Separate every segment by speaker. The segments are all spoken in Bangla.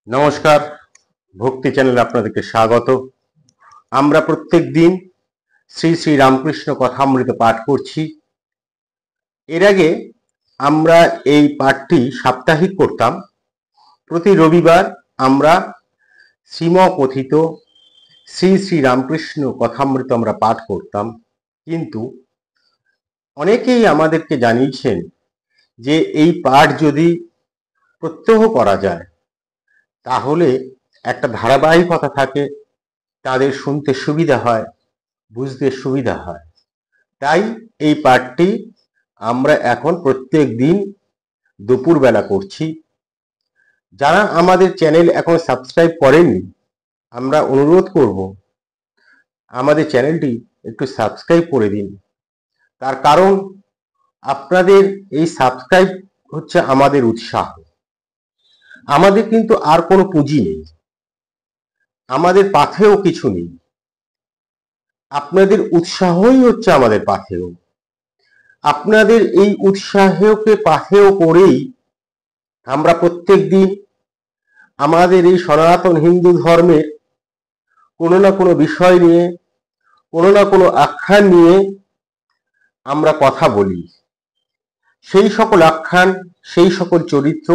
Speaker 1: নমস্কার, ভক্তি চ্যানেলে আপনাদেরকে স্বাগত। আমরা প্রত্যেক দিন শ্রী শ্রী রামকৃষ্ণ কথামৃত পাঠ করছি। এর আগে আমরা এই পাঠটি সাপ্তাহিক করতাম। প্রতি রবিবার আমরা শ্রীমকথিত শ্রী শ্রী রামকৃষ্ণ কথামৃত আমরা পাঠ করতাম, কিন্তু অনেকেই আমাদেরকে জানিয়েছেন যে এই পাঠ যদি প্রত্যহ করা যায় তাহলে একটা ধারাবাহিকতা থাকে, তাদের শুনতে সুবিধা হয়, বুঝতে সুবিধা হয়। তাই এই পাঠটি আমরা এখন প্রত্যেক দিন দুপুরবেলা করছি। যারা আমাদের চ্যানেল এখন সাবস্ক্রাইব করেননি, আমরা অনুরোধ করব আমাদের চ্যানেলটি একটু সাবস্ক্রাইব করে দিন। তার কারণ আপনাদের এই সাবস্ক্রাইব হচ্ছে আমাদের উৎসাহ। আমাদের কিন্তু আর কোনো পুঁজি নেই, আমাদের পাথেও কিছু নেই, আপনাদের উৎসাহই হচ্ছে আমাদের পাথেয়। আপনাদের এই উৎসাহকে পাথেয় করেই আমরা প্রত্যেক দিন আমাদের এই সনাতন হিন্দু ধর্মের কোনো না কোনো বিষয় নিয়ে, কোনো না কোনো আখ্যান নিয়ে আমরা কথা বলি। সেই সকল আখ্যান, সেই সকল চরিত্র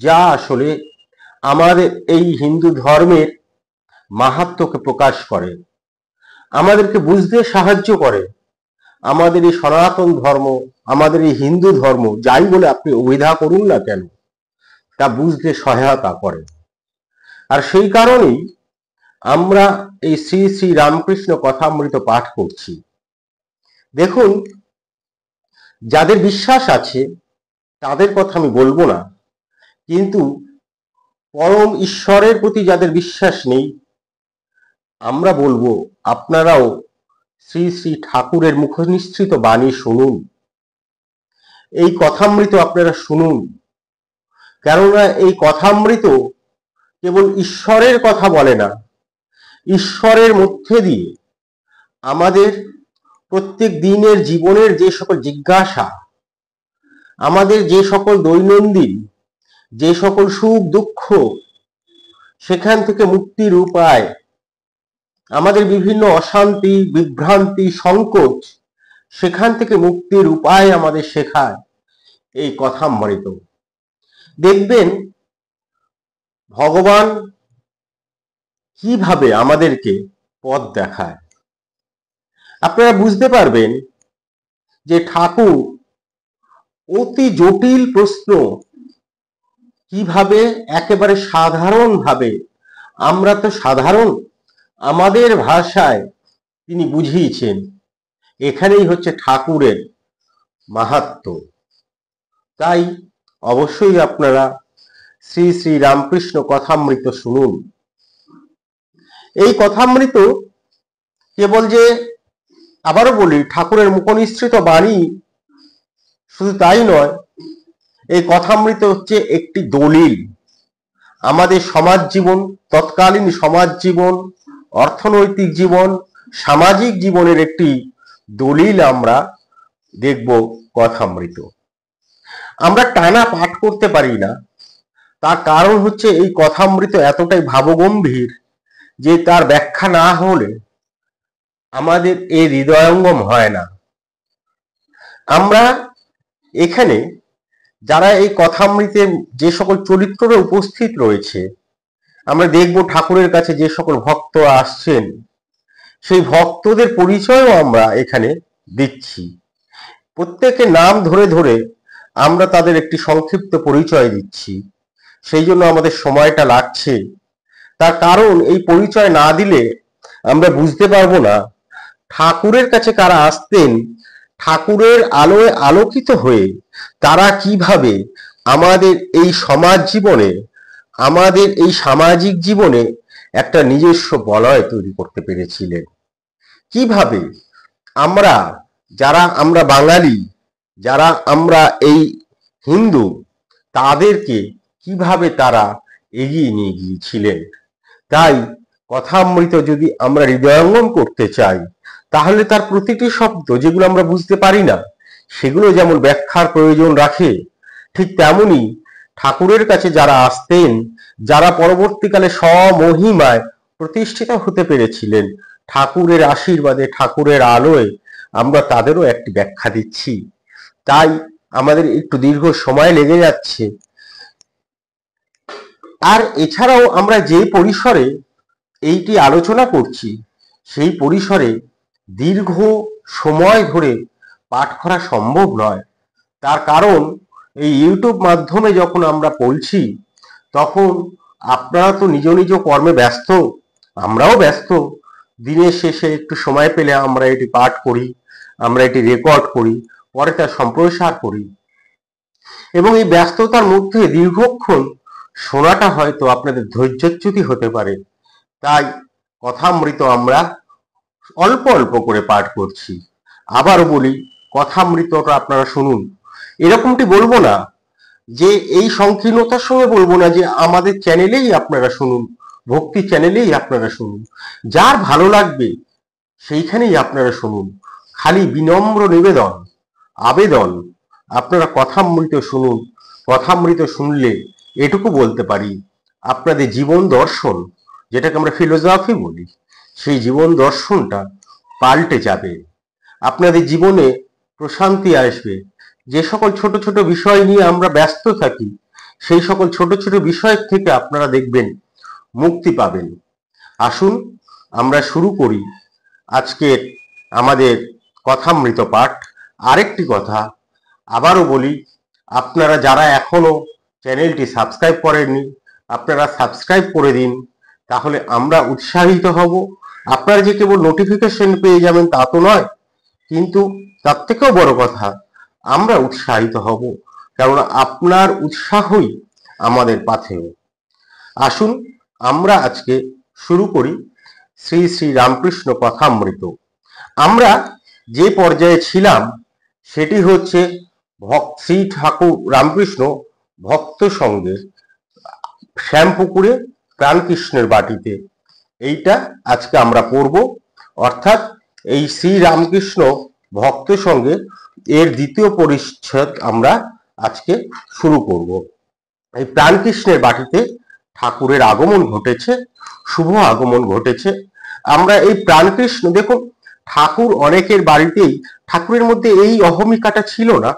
Speaker 1: যা আসলে আমাদের এই হিন্দু ধর্মের মাহাত্ম্যকে প্রকাশ করে, আমাদেরকে বুঝতে সাহায্য করে। আমাদের এই সনাতন ধর্ম, আমাদের এই হিন্দু ধর্ম, যাই বলে আপনি অভিধা করুন না কেন, তা বুঝতে সহায়তা করে। আর সেই কারণেই আমরা এই শ্রী শ্রী রামকৃষ্ণ কথামৃত পাঠ করছি। দেখুন, যাদের বিশ্বাস আছে তাদের কথা আমি বলবো না, কিন্তু পরম ঈশ্বরের প্রতি যাদের বিশ্বাস নেই, আমরা বলবো আপনারাও শ্রী শ্রী ঠাকুরের মুখনিসৃত বাণী শুনুন, এই কথামৃত আপনারা শুনুন। কেননা এই কথামৃত কেবল ঈশ্বরের কথা বলে না, ঈশ্বরের মধ্যে দিয়ে আমাদের প্রত্যেক দিনের জীবনের যে সকল জিজ্ঞাসা, আমাদের যে সকল দৈনন্দিন যে সকল সুখ দুঃখ, সেখান থেকে মুক্তির উপায়, আমাদের বিভিন্ন অশান্তি, বিভ্রান্তি, সংকোচ, সেখান থেকে মুক্তির উপায় আমাদের শেখায় এই কথামৃত। দেখবেন ভগবান কিভাবে আমাদেরকে পথ দেখায়। আপনারা বুঝতে পারবেন যে ঠাকুর অতি জটিল প্রশ্ন কিভাবে একেবারে সাধারণ ভাবে, আমরা তো সাধারণ, আমাদের ভাষায় তিনি বুঝিয়েছেন। এখানেই হচ্ছে ঠাকুরের মাহাত্ম্য। তাই অবশ্যই আপনারা শ্রী শ্রী রামকৃষ্ণ কথামৃত শুনুন। এই কথামৃত কেবল যে, আবারও বলি, ঠাকুরের মুখনিসৃত বাণী শুধু তাই নয়, এই কথামৃত হচ্ছে একটি দলিল। আমাদের সমাজ জীবন, তৎকালীন সমাজ জীবন, অর্থনৈতিক জীবন, সামাজিক জীবনের একটি দলিল আমরা দেখব কথামৃত। আমরা টানা পাঠ করতে পারি না, তার কারণ হচ্ছে এই কথামৃত এতটাই ভাবগম্ভীর যে তার ব্যাখ্যা না হলে আমাদের এই হৃদয়ঙ্গম হয় না। আমরা এখানে যারা এই কথামৃতে যে সকল চরিত্ররা উপস্থিত রয়েছে, আমরা দেখব ঠাকুরের কাছে যে সকল ভক্ত আসছেন, সেই ভক্তদের পরিচয়ও আমরা এখানে দিচ্ছি। প্রত্যেকের নাম ধরে ধরে আমরা তাদের একটি সংক্ষিপ্ত পরিচয় দিচ্ছি। সেই জন্য আমাদের সময়টা লাগছে। তার কারণ এই পরিচয় না দিলে আমরা বুঝতে পারবো না ঠাকুরের কাছে কারা আসতেন, ঠাকুরের আলোয় আলোকিত হয়ে তারা কিভাবে আমাদের এই সমাজ জীবনে, আমাদের এই সামাজিক জীবনে একটা নিজস্ব বলয় তৈরি করতে পেরেছিলেন। কিভাবে আমরা বাঙালি, যারা আমরা এই হিন্দু, তাদেরকে কিভাবে তারা এগিয়ে নিয়ে গিয়েছিলেন। তাই কথামৃত যদি আমরা হৃদয়ঙ্গম করতে চাই, তাহলে তার প্রতিটি শব্দ যেগুলো আমরা বুঝতে পারি না, সেগুলো যেমন ব্যাখ্যার প্রয়োজন রাখে, ঠিক তেমনি ঠাকুরের কাছে যারা আসতেন, যারা পরবর্তীকালে স্বমহিমায় প্রতিষ্ঠিত হতে পেরেছিলেন ঠাকুরের আশীর্বাদে, ঠাকুরের আলোয়, আমরা তাদেরও একটি ব্যাখ্যা দিচ্ছি। তাই আমাদের একটু দীর্ঘ সময় লেগে যাচ্ছে। আর এছাড়াও আমরা যে পরিসরে এইটি আলোচনা করছি সেই পরিসরে দীর্ঘ সময় ধরে পাঠ করা সম্ভব নয়। তার কারণ এই ইউটিউব মাধ্যমে যখন আমরা বলছি তখন আপনারা তো নিজ নিজ কর্মে ব্যস্ত, আমরাও ব্যস্ত। দিনের শেষে একটু সময় পেলে আমরা এটি পাঠ করি, আমরা এটি রেকর্ড করি, পরে তা সম্প্রসার করি, এবং এই ব্যস্ততার মধ্যে দীর্ঘক্ষণ শোনাটা হয়তো আপনাদের ধৈর্যচ্যুতি হতে পারে। তাই কথামৃত আমরা অল্প অল্প করে পাঠ করছি। আবারও বলি, কথামৃতটা আপনারা শুনুন। এরকমটি বলবো না যে এই সংকীর্ণতার সঙ্গে বলবো না যে আমাদের চ্যানেলেই আপনারা শুনুন, ভক্তি চ্যানেলেই আপনারা শুনুন, যার ভালো লাগবে সেইখানেই আপনারা শুনুন। খালি বিনম্র নিবেদন, আবেদন, আপনারা কথামৃত শুনুন। কথামৃত শুনলে এটুকু বলতে পারি, আপনাদের জীবন দর্শন, যেটাকে আমরা ফিলোসফি বলি, সেই জীবন দর্শনটা পাল্টে যাবে। আপনাদের জীবনে প্রশান্তি আসবে। যে সকল ছোট ছোট বিষয় নিয়ে আমরা ব্যস্ত থাকি, সেই সকল ছোট ছোট বিষয় থেকে আপনারা দেখবেন মুক্তি পাবেন। আসুন আমরা শুরু করি আজকের আমাদের কথামৃত পাঠ। আরেকটি কথা আবারও বলি, আপনারা যারা এখনো চ্যানেলটি সাবস্ক্রাইব করেননি, আপনারা সাবস্ক্রাইব করে দিন, তাহলে আমরা উৎসাহিত হব। আপনারা যে কেবল নোটিফিকেশন পেয়ে যাবেন তা তো নয়, কিন্তু তার থেকেও বড় কথা, আমরা উৎসাহিত হব, কারণ আপনার উৎসাহই আমাদের পাথেয়। আসুন আমরা আজকে শুরু করি শ্রী শ্রী রামকৃষ্ণ কথামৃত। আমরা যে পর্যায়ে ছিলাম সেটি হচ্ছে শ্রী ঠাকুর রামকৃষ্ণ ভক্ত সঙ্গে শ্যামপুকুরে প্রাণকৃষ্ণের বাটিতে, এইটা আজকে আমরা পড়ব। অর্থাৎ এই শ্রী রামকৃষ্ণ ভক্ত সঙ্গে এর দ্বিতীয় পরিচ্ছেদ আমরা আজকে শুরু করব। এই প্রাণকৃষ্ণের বাটিতে ঠাকুরের আগমন ঘটেছে, শুভ আগমন ঘটেছে। আমরা এই প্রাণকৃষ্ণ, দেখুন ঠাকুর অনেকের বাড়িতেই, ঠাকুরের মধ্যে এই অহমিকাটা ছিল না,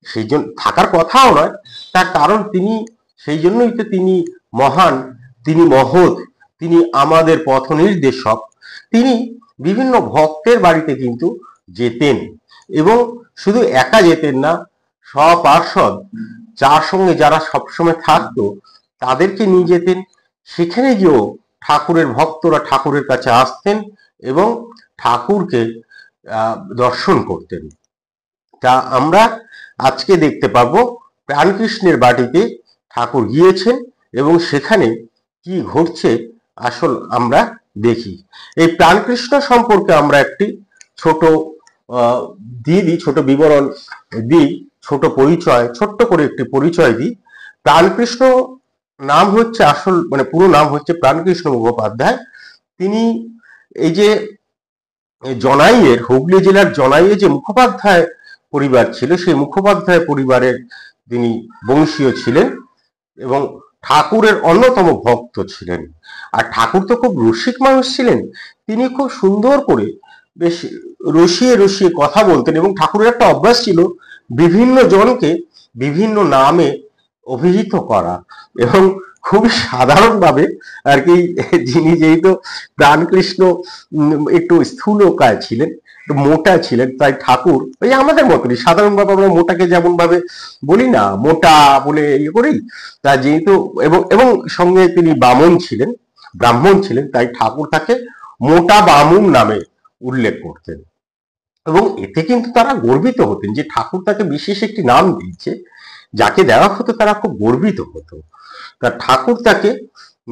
Speaker 1: সেই জন্য থাকার কথাও নয়। তার কারণ তিনি, সেই জন্যই তো তিনি মহান, তিনি মহৎ, তিনি আমাদের পথ নির্দেশক। তিনি বিভিন্ন ভক্তের বাড়িতে কিন্তু যেতেন, এবং শুধু একা যেতেন না, সপার্ষদ যার সঙ্গে যারা সবসময় থাকতো তাদেরকে নিয়ে যেতেন। সেখানে গিয়েও ঠাকুরের ভক্তরা ঠাকুরের কাছে আসতেন এবং ঠাকুরকে দর্শন করতেন। তা আমরা আজকে দেখতে পাবো প্রাণকৃষ্ণের বাটিতে ঠাকুর গিয়েছেন এবং সেখানে কি ঘটছে আসল আমরা দেখি। এই প্রাণকৃষ্ণ সম্পর্কে আমরা একটি ছোট ছোট বিবরণ দিই, ছোট পরিচয়, ছোট্ট করে একটি পরিচয় দিই। প্রাণকৃষ্ণ নাম হচ্ছে, আসল মানে পুরো নাম হচ্ছে প্রাণকৃষ্ণ মুখোপাধ্যায়। তিনি এই যে জনাইয়ের, হুগলি জেলার জনাইয়ে যে মুখোপাধ্যায় পরিবার ছিল, সেই মুখোপাধ্যায় পরিবারের তিনি বংশীয় ছিলেন এবং ঠাকুরের অন্যতম ভক্ত ছিলেন। আর ঠাকুর তো খুব রসিক মানুষ ছিলেন, তিনি খুব সুন্দর করে বেশ রসিয়ে রসিয়ে কথা বলতেন, এবং ঠাকুরের একটা অভ্যাস ছিল বিভিন্ন জনকে বিভিন্ন নামে অভিহিত করা, এবং খুবই সাধারণভাবে আর কি। যিনি যেহেতু প্রাণকৃষ্ণ একটু স্থূলকায় ছিলেন, মোটা ছিলেন, তাই ঠাকুর ওই আমাদের মতনই সাধারণভাবে আমরা মোটাকে যেমন ভাবে বলি না, মোটা বলে ইয়ে করি, তা যেহেতু এবং এবং সঙ্গে তিনি বামন ছিলেন, ব্রাহ্মণ ছিলেন, তাই ঠাকুর তাকে মোটা বামুন নামে উল্লেখ করতেন। এবং এতে কিন্তু তারা গর্বিত হতেন যে ঠাকুর তাকে বিশেষ একটি নাম দিয়েছে, যাকে দেওয়া হতো তারা খুব গর্বিত হতো। তা ঠাকুর তাকে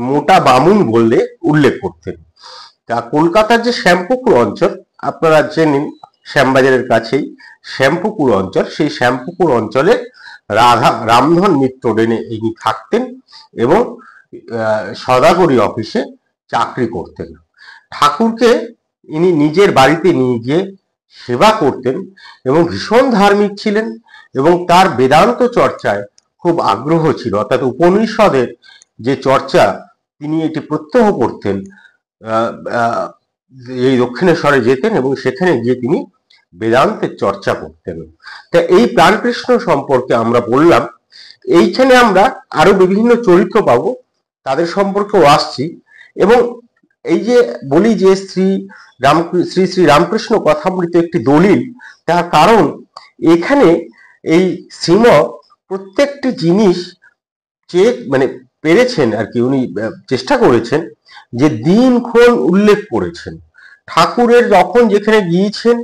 Speaker 1: মোটা বামুন বললে উল্লেখ করতেন। তা কলকাতার যে শ্যামপুকুর অঞ্চল আপনারা জেনেন, শ্যামবাজারের কাছেই শ্যামপুকুর অঞ্চল, সেই শ্যামপুকুর অঞ্চলে রামধন মিত্র লেনে ইনি থাকতেন এবং সদাগরি অফিসে চাকরি করতেন। ঠাকুরকে ইনি নিজের বাড়িতে নিয়ে গিয়ে সেবা করতেন এবং ভীষণ ধার্মিক ছিলেন, এবং তার বেদান্ত চর্চায় খুব আগ্রহ ছিল, অর্থাৎ উপনিষদের যে চর্চা তিনি এটি প্রত্যহ করতেন। এই দক্ষিণেশ্বরে যেতেন এবং সেখানে গিয়ে তিনি বেদান্তের চর্চা করতেন। তা এই প্রাণকৃষ্ণ সম্পর্কে আমরা বললাম। এইখানে আমরা আরো বিভিন্ন চরিত্র পাবো, তাদের সম্পর্কেও আসছি। এবং এই যে বলি যে শ্রী শ্রী রামকৃষ্ণ কথামৃত একটি দলিল, তার কারণ এখানে এই শ্রীম প্রত্যেকটি জিনিস মানে পেরেছেন আর কি, উনি চেষ্টা করেছেন যে দিনক্ষণ উল্লেখ করেছেন। ঠাকুরের যখন যেখানে গিয়েছেন,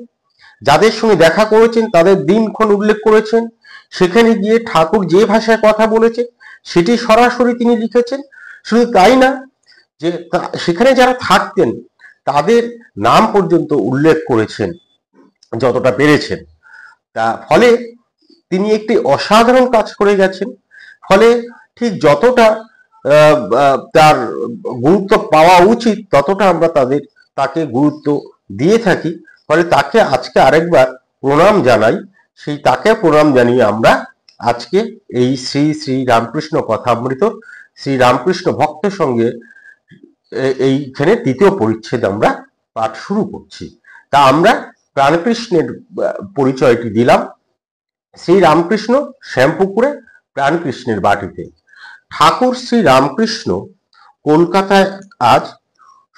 Speaker 1: যাদের সঙ্গে দেখা করেছেন তাদের দিনক্ষণ উল্লেখ করেছেন। সেখানে গিয়ে ঠাকুর যে ভাষায় কথা বলেছে সেটি সরাসরি তিনি লিখেছেন। শুধু তাই না, যে সেখানে যারা থাকতেন তাদের নাম পর্যন্ত উল্লেখ করেছেন যতটা পেরেছেন। তা ফলে তিনি একটি অসাধারণ কাজ করে গেছেন। ফলে ঠিক যতটা তার গুরুত্ব পাওয়া উচিত ততটা আমরা তাকে গুরুত্ব দিয়ে থাকি। ফলে তাকে আজকে আরেকবার প্রণাম জানাই। সেই তাকে প্রণাম জানিয়ে আমরা আজকে এই শ্রী শ্রী রামকৃষ্ণ কথামৃত শ্রী রামকৃষ্ণ ভক্তের সঙ্গে এইখানে দ্বিতীয় পরিচ্ছেদ আমরা পাঠ শুরু করছি। তা আমরা প্রাণকৃষ্ণের পরিচয়টি দিলাম। শ্রী রামকৃষ্ণ শ্যামপুকুরে প্রাণকৃষ্ণের বাটিতে। ঠাকুর শ্রী রামকৃষ্ণ কলকাতায় আজ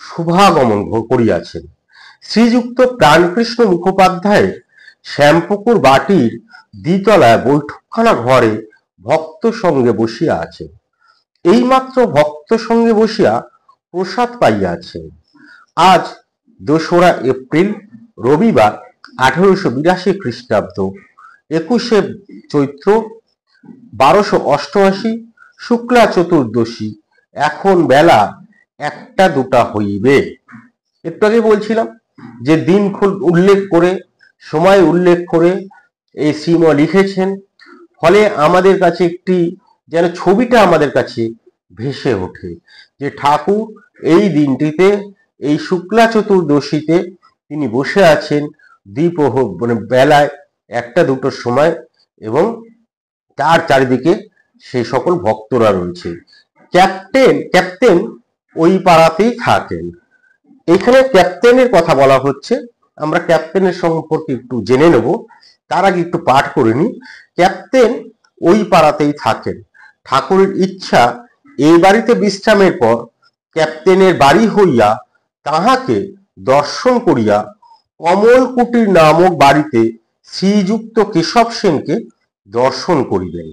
Speaker 1: শুভাগমন করিয়াছেন। শ্রীযুক্ত প্রাণকৃষ্ণ মুখোপাধ্যায়ের শ্যামপুকুর বাটির দ্বিতলায় বৈঠকখানা ঘরে ভক্ত সঙ্গে বসিয়া আছেন। এইমাত্র ভক্ত সঙ্গে বসিয়া প্রসাদ পাইয়াছেন। আজ 2রা এপ্রিল রবিবার 1882 খ্রিস্টাব্দ, 21শে চৈত্র 1288 শুক্লা চতুর্দশী। এখন বেলা 1টা-2টা হইবে। একটু আগে বলছিলাম যে দিন উল্লেখ করে, সময় উল্লেখ করে এই শ্রীম লিখেছেন। ফলে আমাদের কাছে একটি যেন ছবিটা আমাদের কাছে ভেসে ওঠে যে ঠাকুর এই দিনটিতে, এই শুক্লা চতুর্দশীতে তিনি বসে আছেন দ্বিপ্রহর মানে বেলায় 1টা-2টোর সময়, এবং তার চারিদিকে সেই সকল ভক্তরা রয়েছে। ক্যাপ্টেন ওই পাড়াতেই থাকেন। এখানে ক্যাপ্টেনের কথা বলা হচ্ছে, আমরা ক্যাপ্টেনের সম্পর্কে একটু জেনে নেব। তার আগে একটু পাঠ করে নি। ক্যাপ্টেন ওই পাড়াতেই থাকেন। ঠাকুরের ইচ্ছা এই বাড়িতে বিশ্রামের পর ক্যাপ্টেনের বাড়ি হইয়া তাহাকে দর্শন করিয়া কমলকুটির নামক বাড়িতে শ্রীযুক্ত কেশব সেনকে দর্শন করিবেন।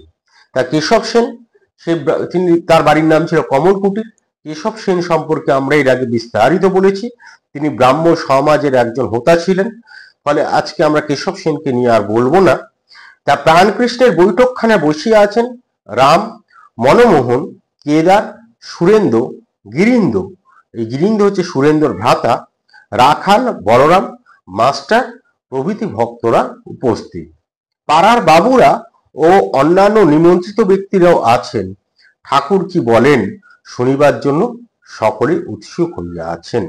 Speaker 1: তা কেশব সেন, তার বাড়ির নাম ছিল কমলকুটির। কেশব সেন সম্পর্কে আমরা এর আগে বিস্তারিত বলেছি। তিনি ব্রাহ্ম সমাজের একজন হোতা ছিলেন। ফলে আজকে আমরা কেশব সেনকে নিয়ে আর বলবো না। তা প্রাণকৃষ্ণের বৈঠকখানে বসিয়া আছেন রাম, মনমোহন, কেদার, সুরেন্দ্র, গিরিন্দ, এই গিরিন্দ হচ্ছে সুরেন্দ্রর ভ্রাতা, রাখাল, বলরাম, মাস্টার প্রভৃতি ভক্তরা উপস্থিত। পাড়ার বাবুরা ও অন্যান্য নিমন্ত্রিত ব্যক্তিরাও আছেন। ঠাকুর কি বলেন শনিবার জন্য সকলে উৎসুক হইয়া আছেন।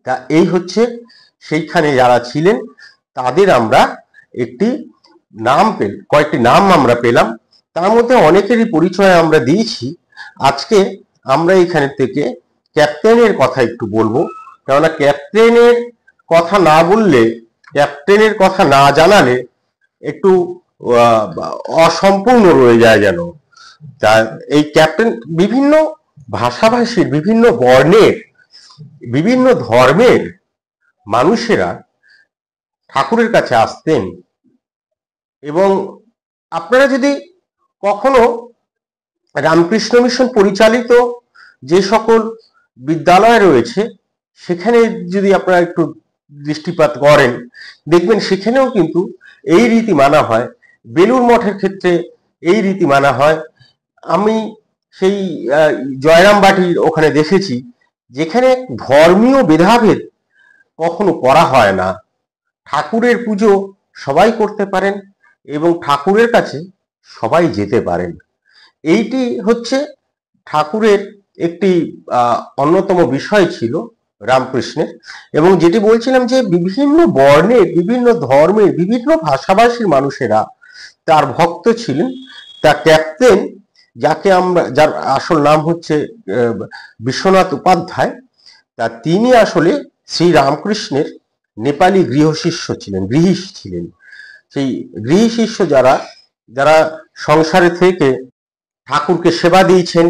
Speaker 1: তা এই হচ্ছে সেইখানে যারা ছিলেন তাদের আমরা একটি নাম কয়েকটি নাম আমরা পেলাম। তার মধ্যে অনেকেরই পরিচয় আমরা দিয়েছি। আজকে আমরা এখানে থেকে ক্যাপ্টেনের কথা একটু বলবো, কেননা ক্যাপ্টেনের কথা না বললে, ক্যাপ্টেনের কথা না জানালে একটু অসম্পূর্ণ রয়ে যায় যেন। তা এই ক্যাপ্টেন বিভিন্ন ভাষাভাষীর, বিভিন্ন বর্ণের, বিভিন্ন ধর্মের মানুষেরা ঠাকুরের কাছে আসতেন। এবং আপনারা যদি কখনো রামকৃষ্ণ মিশন পরিচালিত যে সকল বিদ্যালয় রয়েছে সেখানে যদি আপনারা একটু দৃষ্টিপাত করেন, দেখবেন সেখানেও কিন্তু এই রীতি মানা হয়। বেলুর মঠের ক্ষেত্রে এই রীতি মানা হয়। আমি সেই জয়রাম বাটির ওখানে দেখেছি যেখানে ধর্মীয় ভেদাভেদ কখনো করা হয় না। ঠাকুরের পুজো সবাই করতে পারেন এবং ঠাকুরের কাছে সবাই যেতে পারেন। এইটি হচ্ছে ঠাকুরের একটি অন্যতম বিষয় ছিল রামকৃষ্ণের। এবং যেটি বলছিলাম যে বিভিন্ন বর্ণের, বিভিন্ন ধর্মের, বিভিন্ন ভাষাভাষীর মানুষেরা তার ভক্ত ছিলেন। তা ক্যাপ্টেন, যাকে আমরা, যার আসল নাম হচ্ছে বিশ্বনাথ উপাধ্যায়, তা তিনি আসলে শ্রী রামকৃষ্ণের নেপালি গৃহী ছিলেন। সেই গৃহী শিষ্য যারা যারা সংসারে থেকে ঠাকুরকে সেবা দিয়েছেন,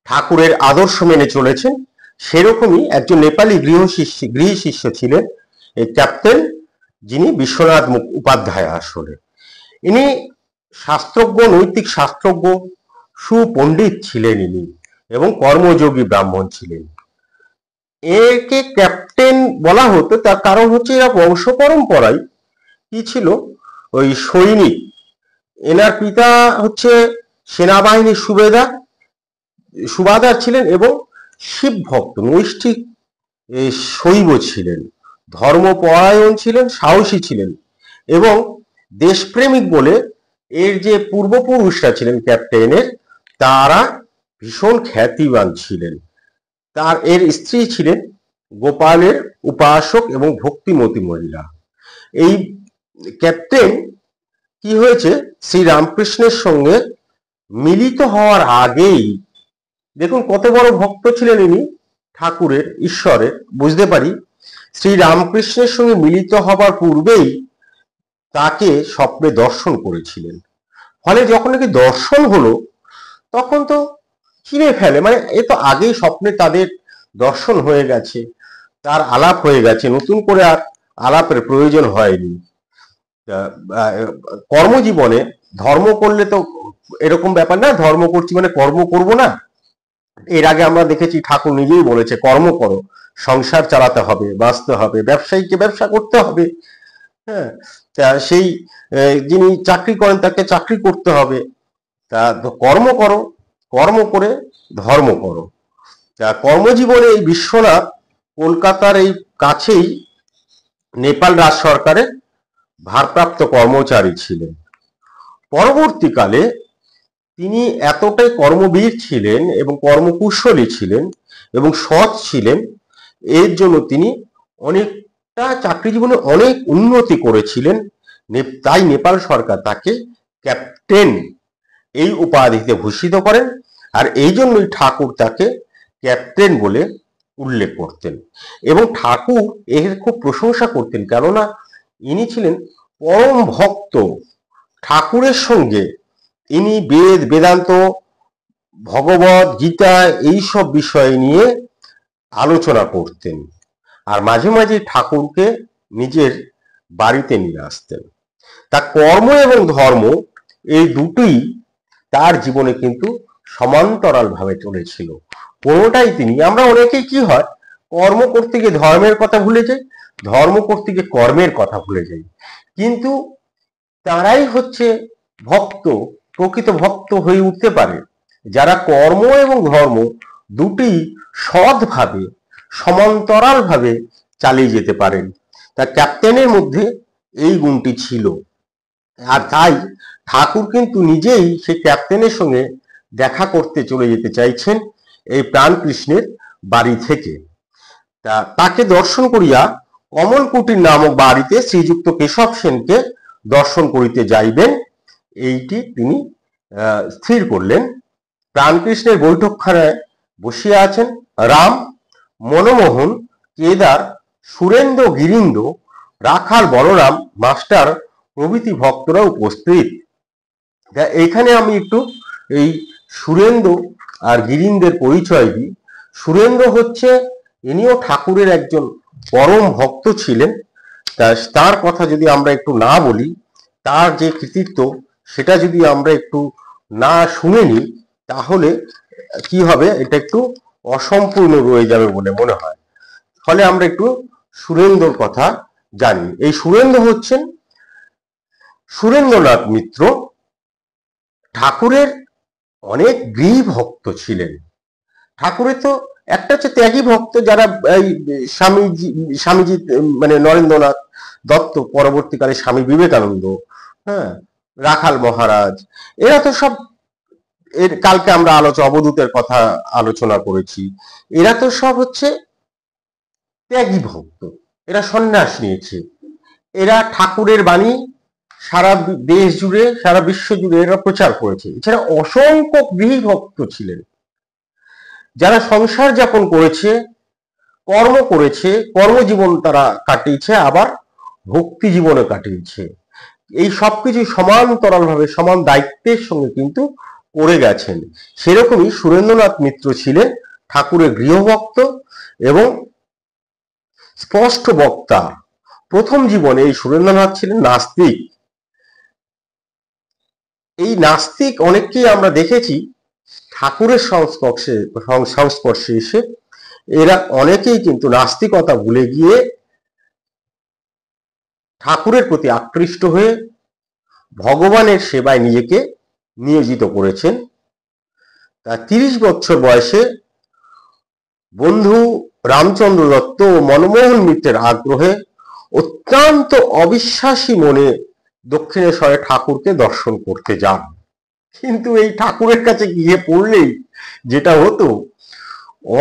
Speaker 1: ঠাকুরের আদর্শ মেনে চলেছেন, সেরকমই একজন নেপালি গৃহী শিষ্য ছিলেন এই ক্যাপ্টেন, যিনি বিশ্বনাথ উপাধ্যায়। আসলে ইনি শাস্ত্রজ্ঞ, নৈতিক শাস্ত্রজ্ঞ, সুপণ্ডিত ছিলেন ইনি, এবং কর্মযোগী ব্রাহ্মণ ছিলেন। একে ক্যাপ্টেন বলা হতো, তার কারণ হচ্ছে এরা বংশ পরম্পরায় কি ছিল, ওই সৈনিক। এনার পিতা হচ্ছে সেনাবাহিনীর সুবাদার ছিলেন এবং শিব ভক্ত, নৈষ্ঠিক শৈব ছিলেন, ধর্মপরায়ণ ছিলেন, সাহসী ছিলেন এবং দেশপ্রেমিক বলে এর যে পূর্বপুরুষরা ছিলেন ক্যাপ্টেনের, তারা ভীষণ খ্যাতিবান ছিলেন। এর স্ত্রী ছিলেন গোপালের উপাসক এবং ভক্তিমতী মহিলা। এই ক্যাপ্টেন কি হয়েছে, শ্রী রামকৃষ্ণের সঙ্গে মিলিত হওয়ার আগেই, দেখুন কত বড় ভক্ত ছিলেন ইনি ঠাকুরের, ঈশ্বরের। বুঝতে পারি শ্রী রামকৃষ্ণের সঙ্গে মিলিত হবার পূর্বেই তাকে স্বপ্নে দর্শন করেছিলেন। ফলে যখন নাকি দর্শন হলো, তখন তো চিনে ফেলে, মানে এ তো আগেই স্বপ্নে তাদের দর্শন হয়ে গেছে, তার আলাপ হয়ে গেছে, নতুন করে আর আলাপের প্রয়োজন হয়নি। কর্মজীবনে ধর্ম করলে তো এরকম ব্যাপার না, ধর্ম করছি মানে কর্ম করব না। এর আগে আমরা দেখেছি ঠাকুর নিজেই বলেছে, কর্ম করো, সংসার চালাতে হবে, বাঁচতে হবে, ব্যবসায়ীকে ব্যবসা করতে হবে। হ্যাঁ, সেই যিনি চাকরি করেন তাকে চাকরি করতে হবে। তা কর্ম করো, কর্ম করে ধর্ম করো। তা কর্মজীবনে এই বিশ্বনাথ কলকাতার এই কাছেই নেপাল রাজ সরকারের ভারপ্রাপ্ত কর্মচারী ছিলেন। পরবর্তীকালে তিনি এতটাই কর্মবীর ছিলেন এবং কর্মকুশলী ছিলেন এবং সৎ ছিলেন, এর জন্য তিনি অনেকটা চাকরি জীবনে অনেক উন্নতি করেছিলেন। তাই নেপাল সরকার তাকে ক্যাপ্টেন এই উপাধিতে ভূষিত করেন, আর এই জন্যই ঠাকুর তাকে ক্যাপ্টেন বলে উল্লেখ করতেন এবং ঠাকুর এর খুব প্রশংসা করতেন, কেননা ইনি ছিলেন পরম ভক্ত। ঠাকুরের সঙ্গে ইনি বেদ, বেদান্ত, ভগবত গীতা এইসব বিষয় নিয়ে আলোচনা করতেন, আর মাঝে মাঝে ঠাকুরকে নিজের বাড়িতে নিয়ে আসতেন। তা কর্ম এবং ধর্ম এই দুটোই তার জীবনে কিন্তু সমান্তরাল ভাবে চলেছিল। কোনোটাই তিনি, আমরা অনেকেই কি হয়, কর্ম করতে গিয়ে ধর্মের কথা ভুলে যাই, ধর্ম করতে গিয়ে কর্মের কথা ভুলে যাই, কিন্তু তারাই হচ্ছে ভক্ত, প্রকৃত ভক্ত হয়ে উঠতে পারে যারা কর্ম এবং ধর্ম দুটি সৎভাবে, সমান্তরাল ভাবে চালিয়ে যেতে পারেন। তা ক্যাপ্টেনের মধ্যে এই গুণটি ছিল, আর তাই ঠাকুর কিন্তু নিজেই সেই ক্যাপ্টেনের সঙ্গে দেখা করতে চলে যেতে চাইছেন এই প্রাণকৃষ্ণের বাড়ি থেকে। তাকে দর্শন করিয়া কমলকুটির নামক বাড়িতে শ্রীযুক্ত কেশব সেনকে দর্শন করিতে যাইবেন, এইটি তিনি স্থির করলেন। প্রাণকৃষ্ণের বৈঠকখানায় বসিয়া আছেন রাম, মনমোহন, কেদার, সুরেন্দ্র, গিরিন্দ্র, রাখাল, বলরাম, মাস্টার প্রভৃতি ভক্তরা উপস্থিত। এইখানে আমি একটু এই সুরেন্দ্র আর গিরিন্দ্রের পরিচয় দিই। সুরেন্দ্র হচ্ছে, ইনিও ঠাকুরের একজন পরম ভক্ত ছিলেন। তার কথা যদি আমরা একটু না বলি, তার যে কৃতিত্ব সেটা যদি আমরা একটু না শুনে নিই, তাহলে কি হবে, এটা একটু অসম্পূর্ণ রয়ে যাবে বলে মনে হয়। ফলে আমরা একটু সুরেন্দ্রর কথা জানি। এই সুরেন্দ্র হচ্ছেন সুরেন্দ্রনাথ মিত্র, ঠাকুরের অনেক গৃহী ভক্ত ছিলেন। ঠাকুরের তো একটা হচ্ছে ত্যাগী ভক্ত, যারা এই স্বামীজি মানে নরেন্দ্রনাথ দত্ত, পরবর্তীকালে স্বামী বিবেকানন্দ, হ্যাঁ, রাখাল মহারাজ, এরা তো সব, এর কালকে আমরা অবধূতের কথা আলোচনা করেছি, এরা তো সব হচ্ছে ত্যাগী ভক্ত, এরা সন্ন্যাস নিয়েছে, এরা ঠাকুরের বাণী সারা দেশ জুড়ে, সারা বিশ্ব জুড়ে এরা প্রচার করেছে। এছাড়া অসংখ্য গৃহী ভক্ত ছিলেন যারা সংসার যাপন করেছে, কর্ম করেছে, কর্মজীবন তারা কাটিয়েছে, আবার ভক্তি জীবনে কাটিয়েছে। এই সবকিছু সমান্তরাল ভাবে সমান দায়িত্বের সঙ্গে কিন্তু করে গেছেন। সেরকমই সুরেন্দ্রনাথ মিত্র ছিলেন ঠাকুরের গৃহভক্ত এবং স্পষ্ট বক্তা। প্রথম জীবনে এই সুরেন্দ্রনাথ ছিলেন নাস্তিক। এই নাস্তিক অনেককেই আমরা দেখেছি ঠাকুরের সংস্পর্শে এসে এরা অনেকেই কিন্তু নাস্তিকতা ভুলে গিয়ে ঠাকুরের প্রতি আকৃষ্ট হয়ে ভগবানের সেবায় নিজেকে নিয়োজিত করেছেন। তার 30 বছর বয়সে বন্ধু রামচন্দ্র দত্ত ও মনমোহন মিত্রের আগ্রহে অত্যন্ত অবিশ্বাসী মনে দক্ষিণেশ্বরে ঠাকুরকে দর্শন করতে যান। কিন্তু এই ঠাকুরের কাছে গিয়ে পড়লেই যেটা হতো,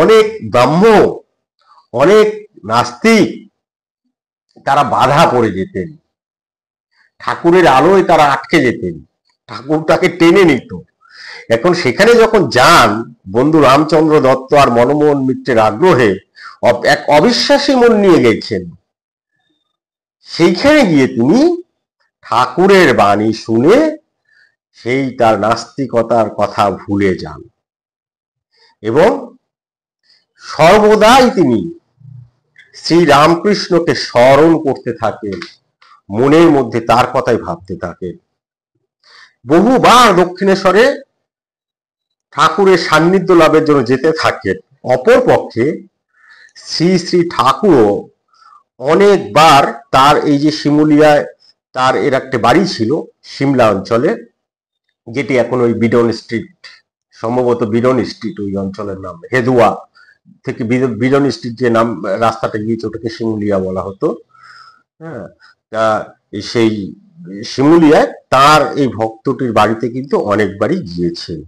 Speaker 1: অনেক ব্রাহ্ম, অনেক নাস্তিক তারা বাধা পড়ে যেতেন, ঠাকুরের আলোয় তারা আটকে যেতেন, ঠাকুর তাকে টেনে নিত। এখন সেখানে যখন যান বন্ধু রামচন্দ্র দত্ত আর মনমোহন মিত্রের আগ্রহে, এক অবিশ্বাসী মন নিয়ে গেছেন, সেইখানে গিয়ে তিনি ঠাকুরের বাণী শুনে সেই তার নাস্তিকতার কথা ভুলে যান এবং সর্বদাই তিনি শ্রী রামকৃষ্ণকে স্মরণ করতে থাকেন, মনের মধ্যে তার কথাই ভাবতে থাকেন। বহুবার দক্ষিণেশ্বরে ঠাকুরের সান্নিধ্য লাভের জন্য যেতে থাকেন। অপরপক্ষে শ্রী শ্রী ঠাকুরও অনেকবার তার এই যে শিমুলিয়ায় তার এর একটা বাড়ি ছিল সিমলা অঞ্চলে, যেটি এখন ওই বিডন স্ট্রিট, সম্ভবত বিডন স্ট্রিট ওই অঞ্চলের নাম, হেদুয়া থেকে বিডন স্ট্রিট যে নাম রাস্তাটা গিয়েছে ওটাকে শিমুলিয়া বলা হতো। হ্যাঁ, তা সেই শিমুলিয়ায় তার এই ভক্তটির বাড়িতে কিন্তু অনেকবারই গিয়েছেন।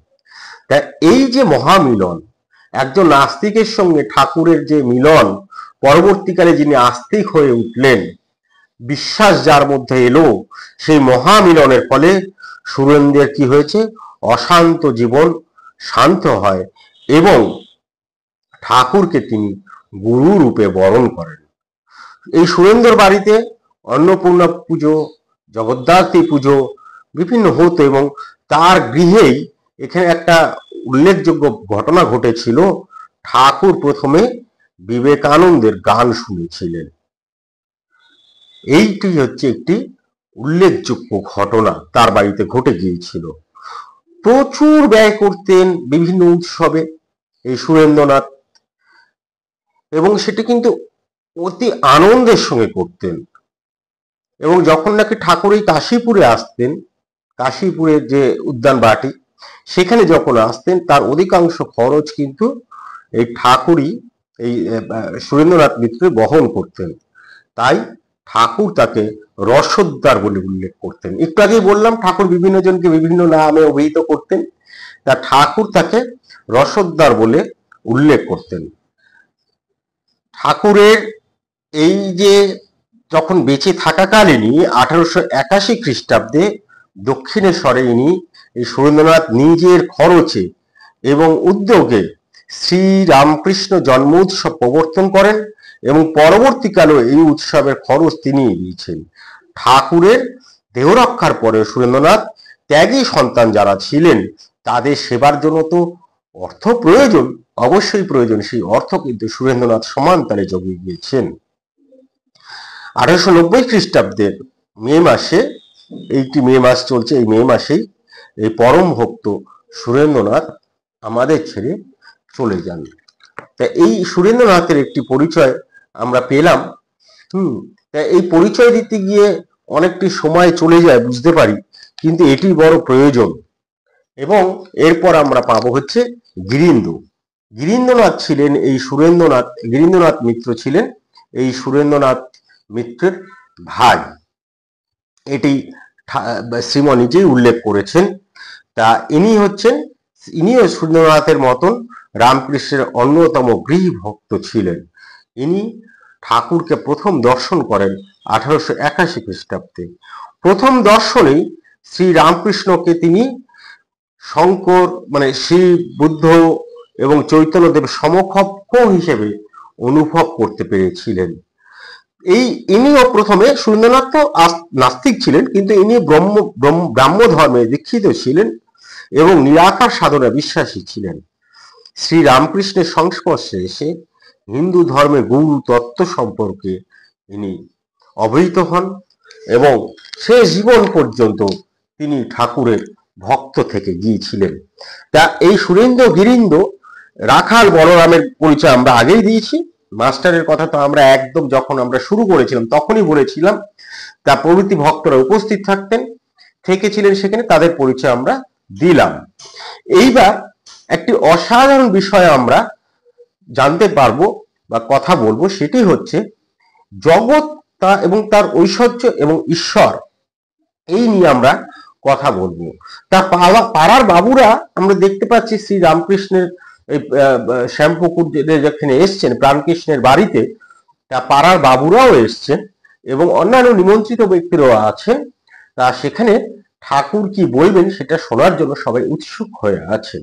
Speaker 1: তা এই যে মহামিলন, একজন নাস্তিকের সঙ্গে ঠাকুরের যে মিলন, পরবর্তীকালে যিনি আস্তিক হয়ে উঠলেন, বিশ্বাস যার মধ্যে এলো, সেই মহামিলনের ফলে সুরেন্দ্রের কি হয়েছে, অশান্ত জীবন শান্ত হয় এবং ঠাকুরকে তিনি গুরু রূপে বরণ করেন। এই সুরেন্দ্র বাড়িতে অন্নপূর্ণা পুজো, জগদ্ধাত্রী পুজো বিভিন্ন হতো এবং তার গৃহেই এখানে একটা উল্লেখযোগ্য ঘটনা ঘটেছিল। ঠাকুর প্রথমে বিবেকানন্দের গান শুনেছিলেন। এইটি হচ্ছে একটি উল্লেখযোগ্য ঘটনা তার বাড়িতে ঘটে গিয়েছিল। প্রচুর ব্যয় করতেন বিভিন্ন উৎসবে এই সুরেন্দ্রনাথ, এবং সেটি কিন্তু অতি আনন্দের সঙ্গে করতেন। এবং যখন নাকি ঠাকুর এই কাশীপুরে আসতেন, কাশীপুরের যে উদ্যান বাটি সেখানে যখন আসতেন, তার অধিকাংশ খরচ কিন্তু এই ঠাকুরই, এই সুরেন্দ্রনাথ মিত্র বহন করতেন। তাই ঠাকুর তাকে রসদ্দার বলে উল্লেখ করতেন। একটু আগেই বললাম ঠাকুর বিভিন্ন জনকে বিভিন্ন নামে অভিহিত করতেন, তা ঠাকুর তাকে রসদ্দার বলে উল্লেখ করতেন। ঠাকুরের এই যে যখন বেঁচে থাকাকালীনই 1881 খ্রিস্টাব্দে দক্ষিণেশ্বরে ইনি এই সুরেন্দ্রনাথ নিজের খরচে এবং উদ্যোগে শ্রী রামকৃষ্ণ জন্ম উৎসব প্রবর্তন করেন এবং পরবর্তীকালে এই উৎসবের খরচ তিনি দিয়েছেন। ঠাকুরের দেহরক্ষার পরে সুরেন্দ্রনাথ ত্যাগী সন্তান যারা ছিলেন তাদের সেবার জন্য তো অর্থ প্রয়োজন, অবশ্যই প্রয়োজন, সেই অর্থ কিন্তু সুরেন্দ্রনাথ সমানতালে জমিয়ে গিয়েছেন। 1890 খ্রিস্টাব্দের মে মাসে, এইটি মে মাস চলছে, এই মে মাসেই এই পরম ভক্ত সুরেন্দ্রনাথ আমাদের ছেড়ে চলে যান। তা এই সুরেন্দ্রনাথের একটি পরিচয় আমরা পেলাম। তা এই পরিচয় দিতে গিয়ে অনেকটি সময় চলে যায় বুঝতে পারি, কিন্তু এটি বড় প্রয়োজন। এবং এরপর আমরা পাবো হচ্ছে গিরীন্দ্র। গিরীন্দ্রনাথ ছিলেন এই সুরেন্দ্রনাথ, গিরীন্দ্রনাথ মিত্র ছিলেন এই সুরেন্দ্রনাথ মিত্রের ভাই। এটি শ্রীম নিজেই উল্লেখ করেছেন। তা ইনিও সুরেন্দ্রনাথের মতন রামকৃষ্ণের অন্যতম গৃহী ভক্ত ছিলেন। ইনি ঠাকুরকে প্রথম দর্শন করেন 1881 খ্রিস্টাব্দে। প্রথম দর্শনেই শ্রী রামকৃষ্ণকে তিনি শঙ্কর মানে শ্রী বুদ্ধ এবং চৈতন্যদেব সমকক্ষ হিসেবে অনুভব করতে পেরেছিলেন। ইনিও প্রথমে সুরেন্দ্রনাথ তো নাস্তিক ছিলেন, কিন্তু ইনি ব্রাহ্ম ধর্মে দীক্ষিত ছিলেন এবং নিরাকার সাধনা বিশ্বাসী ছিলেন। শ্রী রামকৃষ্ণের সংস্পর্শে এসে হিন্দু ধর্মের গৌণ তত্ত্ব সম্পর্কে ইনি অবহিত হন এবং শেষ জীবন পর্যন্ত তিনি ঠাকুরের ভক্ত থেকে গিয়েছিলেন। তা এই সুরেন্দ্র গিরিন্দ্র রাখাল বলরামের পরিচয় আমরা আগেই দিয়েছি। মাস্টারের কথা তো আমরা একদম যখন আমরা শুরু করেছিলাম তখনই বলেছিলাম। তা প্রভৃতি ভক্তরা উপস্থিত থেকেছিলেন সেখানে, তাদের পরিচয় আমরা দিলাম। এইবার একটি অসাধারণ বিষয় আমরা জানতে পারবো বা কথা বলবো, সেটি হচ্ছে জগৎ এবং তার ঐশ্বর্য এবং ঈশ্বর, এই নিয়ে আমরা কথা বলবো। তা পাড়ার বাবুরা আমরা দেখতে পাচ্ছি শ্রী রামকৃষ্ণের এই শ্যামপুকুর যেখানে এসছেন প্রাণকৃষ্ণের বাড়িতে, তা পাড়ার বাবুরাও এসছেন এবং অন্যান্য নিমন্ত্রিত ব্যক্তিরাও আছেন। তা সেখানে ঠাকুর কি বলবেন সেটা শোনার জন্য সবাই উৎসুক হয়ে আছেন।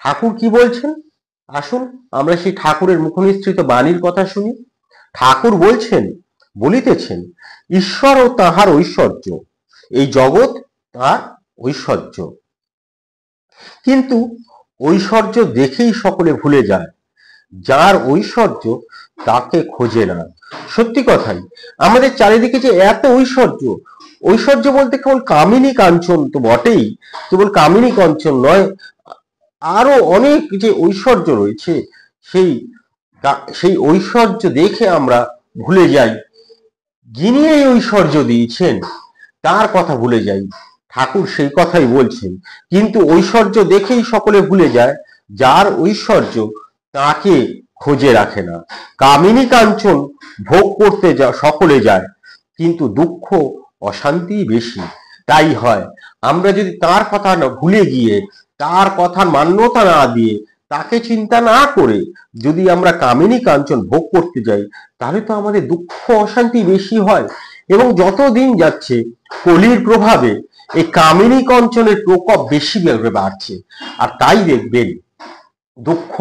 Speaker 1: ঠাকুর কি বলছেন, আসুন আমরা সেই ঠাকুরের মুখনিসৃত বাণীর কথা শুনি। ঠাকুর বলিতেছেন, ঈশ্বর ও তাহার ঐশ্বর্য, এই জগৎ তার ঐশ্বর্য, কিন্তু ঐশ্বর্য দেখেই সকলে ভুলে যায়, যার ঐশ্বর্য তাকে খোঁজে না। সত্যি কথাই, আমাদের চারিদিকে যে এত ঐশ্বর্য বলতে কেবল কামিনী কাঞ্চন তো বটেই, কেবল কামিনী কাঞ্চন নয়, আরো অনেক যে ঐশ্বর্য রয়েছে, সেই ঐশ্বর্য দেখে আমরা ভুলে যাই যিনি এই ঐশ্বর্য দিয়েছেন তার কথা ভুলে যাই। ঠাকুর সেই কথাই বলছেন, কিন্তু ঐশ্বর্য দেখেই সকলে ভুলে যায়, যার ঐশ্বর্য তাকে খোঁজে রাখে না। কামিনী কাঞ্চন ভোগ করতে সকলে যায়, কিন্তু দুঃখ অশান্তি বেশি। তাই হয়, আমরা যদি তার কথা না ভুলে গিয়ে, তার কথার মান্যতা না দিয়ে, তাকে চিন্তা না করে যদি আমরা কামিনী কাঞ্চন ভোগ করতে যাই, তাহলে তো আমাদের দুঃখ অশান্তি বেশি হয়। এবং যত দিন যাচ্ছে কলির প্রভাবে এই কামিনী কাঞ্চনের প্রকোপ বেশি বাড়ছে। আর তাই দেখবেন দুঃখ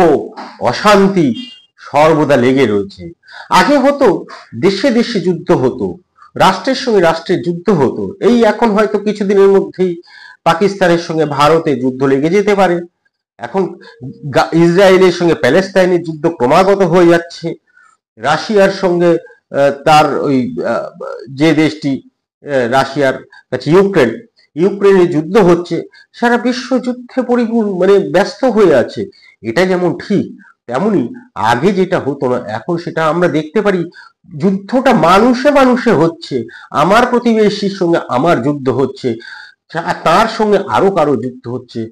Speaker 1: অশান্তি সর্বদা লেগে রয়েছে। আগে হতো দেশে দেশে যুদ্ধ হতো, রাষ্ট্রের সঙ্গে রাষ্ট্রের যুদ্ধ হতো, এই এখন হয়তো কিছুদিনের মধ্যেই পাকিস্তানের সঙ্গে ভারতের যুদ্ধ লেগে যেতে পারে। এখন ইসরায়েলের সঙ্গে প্যালেস্তাইনের যুদ্ধ ক্রমাগত হয়ে যাচ্ছে, রাশিয়ার সঙ্গে তার ওই যে দেশটি রাশিয়ার কাছে ইউক্রেনের যুদ্ধ হচ্ছে, সারা বিশ্ব যুদ্ধে পরিপূর্ণ ব্যস্ত হয়ে আছে। এটা যেমন ঠিক, তেমনি আগে যেটা হতো না, এখন সেটা আমরা দেখতে পারি। যুদ্ধটা মানুষে মানুষে হচ্ছে, আমার প্রতিবেশীর সঙ্গে আমার যুদ্ধ হচ্ছে, তার সঙ্গে আরো কারো যুদ্ধ হচ্ছে।